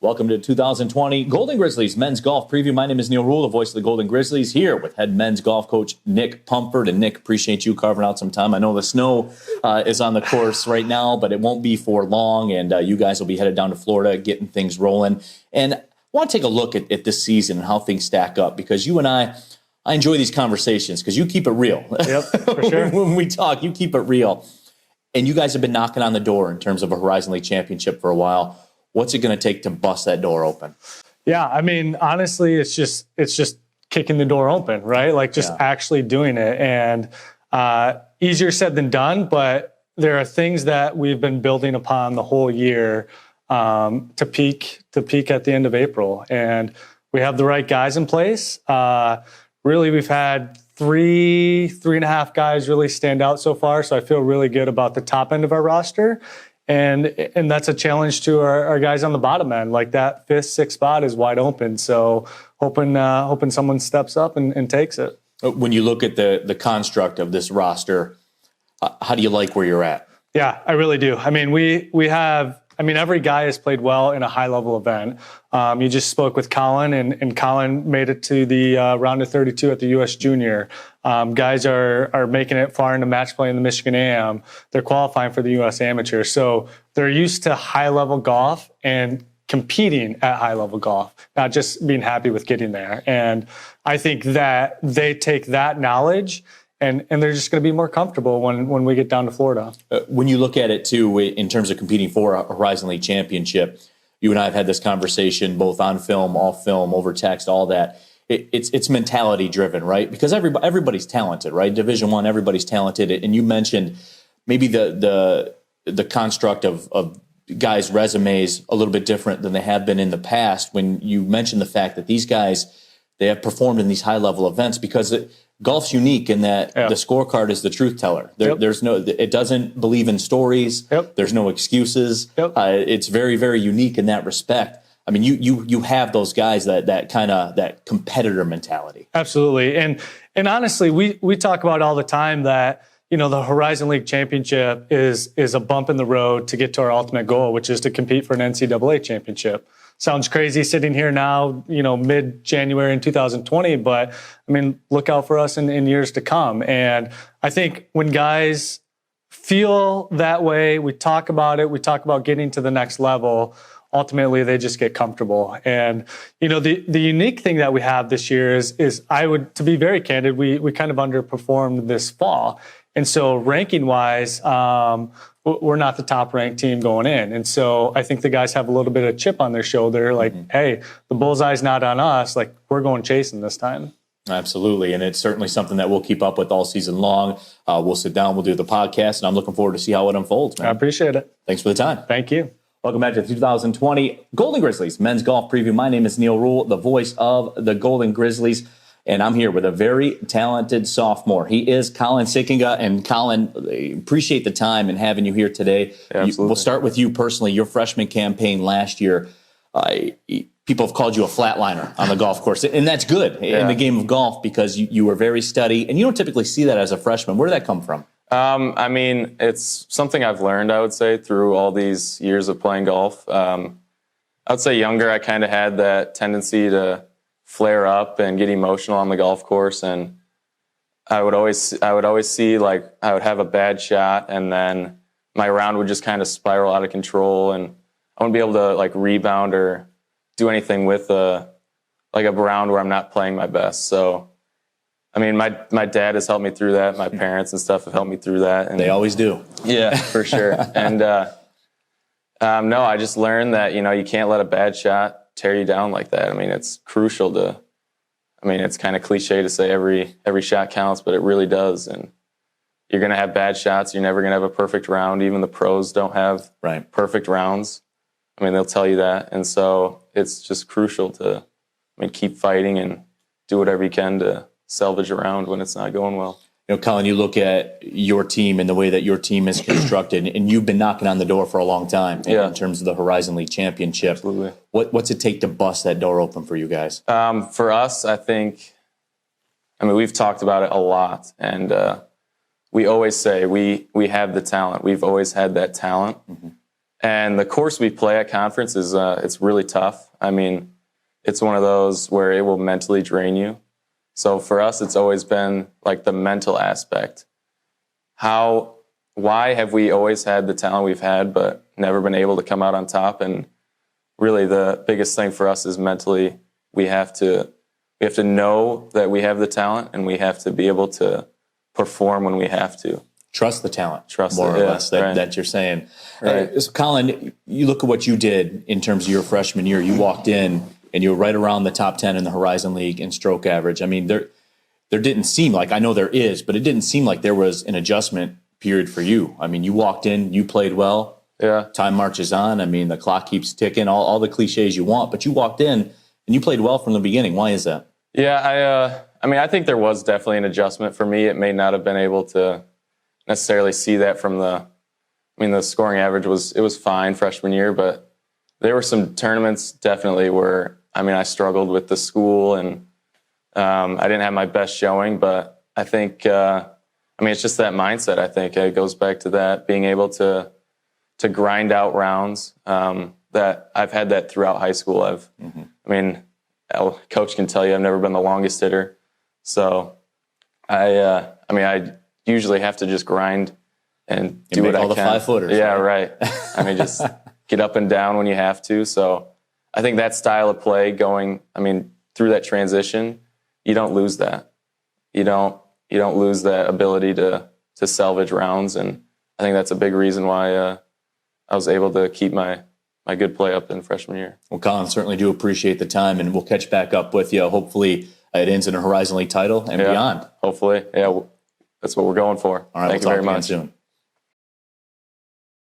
Welcome to 2020 Golden Grizzlies men's golf preview. My name is Neal Ruhl, the voice of the Golden Grizzlies, here with head men's golf coach Nick Pumford. And Nick, appreciate you carving out some time. I know the snow is on the course right now, but it won't be for long. And you guys will be headed down to Florida, getting things rolling. And I want to take a look at this season and how things stack up, because you and I enjoy these conversations because you keep it real. Yep, for sure. When we talk, you keep it real. And you guys have been knocking on the door in terms of a Horizon League championship for a while. What's it going to take to bust that door open? Yeah, I mean, honestly, it's just kicking the door open, right? Like just actually doing it. And easier said than done, but there are things that we've been building upon the whole year to peak at the end of April. And we have the right guys in place. Really, we've had three and a half guys really stand out so far. So I feel really good about the top end of our roster. And that's a challenge to our guys on the bottom end. Like that 5th, 6th spot is wide open. So hoping someone steps up and takes it. When you look at the construct of this roster, how do you like where you're at? Yeah, I really do. I mean, we have. I mean, every guy has played well in a high-level event. You just spoke with Colin, and Colin made it to the round of 32 at the U.S. Junior. Guys are making it far into match play in the Michigan AM. They're qualifying for the U.S. Amateur. So they're used to high-level golf and competing at high-level golf, not just being happy with getting there. And I think that they take that knowledge and they're just going to be more comfortable when we get down to Florida. When you look at it, too, in terms of competing for a Horizon League championship, you and I have had this conversation both on film, off film, over text, all that. It's mentality driven, right? Because everybody's talented, right? Division I, everybody's talented. And you mentioned maybe the construct of guys' resumes a little bit different than they have been in the past, when you mentioned the fact that these guys, they have performed in these high-level events, because golf's unique in that the scorecard is the truth teller. There's no, it doesn't believe in stories. There's no excuses. It's very, very unique in that respect. I mean, you have those guys that kind of that competitor mentality. Absolutely, and honestly, we talk about all the time that the Horizon League championship is a bump in the road to get to our ultimate goal, which is to compete for an NCAA championship. Sounds crazy sitting here now, mid-January in 2020, but I mean, look out for us in years to come. And I think when guys feel that way, we talk about it, we talk about getting to the next level, ultimately they just get comfortable. And, the unique thing that we have this year is to be very candid, we kind of underperformed this fall. And so ranking wise, we're not the top ranked team going in. And so I think the guys have a little bit of chip on their shoulder. Like, hey, the bullseye's not on us. Like, we're going chasing this time. Absolutely. And it's certainly something that we'll keep up with all season long. We'll sit down, we'll do the podcast, and I'm looking forward to see how it unfolds, man. I appreciate it. Thanks for the time. Thank you. Welcome back to the 2020 Golden Grizzlies men's golf preview. My name is Neal Ruhl, the voice of the Golden Grizzlies. And I'm here with a very talented sophomore. He is Colin Sikkenga. And Colin, appreciate the time and having you here today. Absolutely. We'll start with you personally. Your freshman campaign last year, people have called you a flatliner on the golf course. And that's good in the game of golf, because you were very steady. And you don't typically see that as a freshman. Where did that come from? I mean, it's something I've learned, I would say, through all these years of playing golf. I would say younger, I kind of had that tendency to flare up and get emotional on the golf course, and I would always see, like, I would have a bad shot and then my round would just kind of spiral out of control, and I wouldn't be able to like rebound or do anything with a round where I'm not playing my best. So I mean, my dad has helped me through that. My parents and stuff have helped me through that. And they always do. Yeah, for sure. And no, I just learned that, you can't let a bad shot tear you down like that. I mean, it's crucial to, it's kind of cliche to say every shot counts, but it really does. And you're going to have bad shots. You're never going to have a perfect round. Even the pros don't have perfect rounds. They'll tell you that. And so it's just crucial to, keep fighting and do whatever you can to salvage a round when it's not going well. Colin, you look at your team and the way that your team is constructed, and you've been knocking on the door for a long time in terms of the Horizon League championship. Absolutely. What's it take to bust that door open for you guys? For us, I think, we've talked about it a lot, and we always say we have the talent. We've always had that talent. Mm-hmm. And the course we play at conference is it's really tough. I mean, it's one of those where it will mentally drain you. So for us, it's always been like the mental aspect. Why have we always had the talent we've had, but never been able to come out on top? And really the biggest thing for us is mentally, we have to know that we have the talent, and we have to be able to perform when we have to. Trust the talent, Trust more it, or yeah, less, right. that you're saying. Right. So Colin, you look at what you did in terms of your freshman year. You walked in and you were right around the top 10 in the Horizon League in stroke average. I mean, there didn't seem like, I know there is, but it didn't seem like there was an adjustment period for you. I mean, you walked in, you played well. Yeah. Time marches on. I mean, the clock keeps ticking, all the cliches you want, but you walked in and you played well from the beginning. Why is that? Yeah, I mean, I think there was definitely an adjustment for me. It may not have been able to necessarily see that from the scoring average was fine freshman year, but there were some tournaments definitely where, I mean, I struggled with the school, and I didn't have my best showing, but I think, it's just that mindset. I think it goes back to that, being able to grind out rounds, that I've had that throughout high school. Coach can tell you I've never been the longest hitter. So I usually have to just grind and do what I can. All the 5-footers. Yeah, right. Just get up and down when you have to. So I think that style of play through that transition, you don't lose that. You don't lose that ability to salvage rounds. And I think that's a big reason why I was able to keep my good play up in freshman year. Well, Colin, certainly do appreciate the time, and we'll catch back up with you. Hopefully it ends in a Horizon League title and beyond. Hopefully. Yeah, that's what we're going for. All right, Thank you very much. Soon.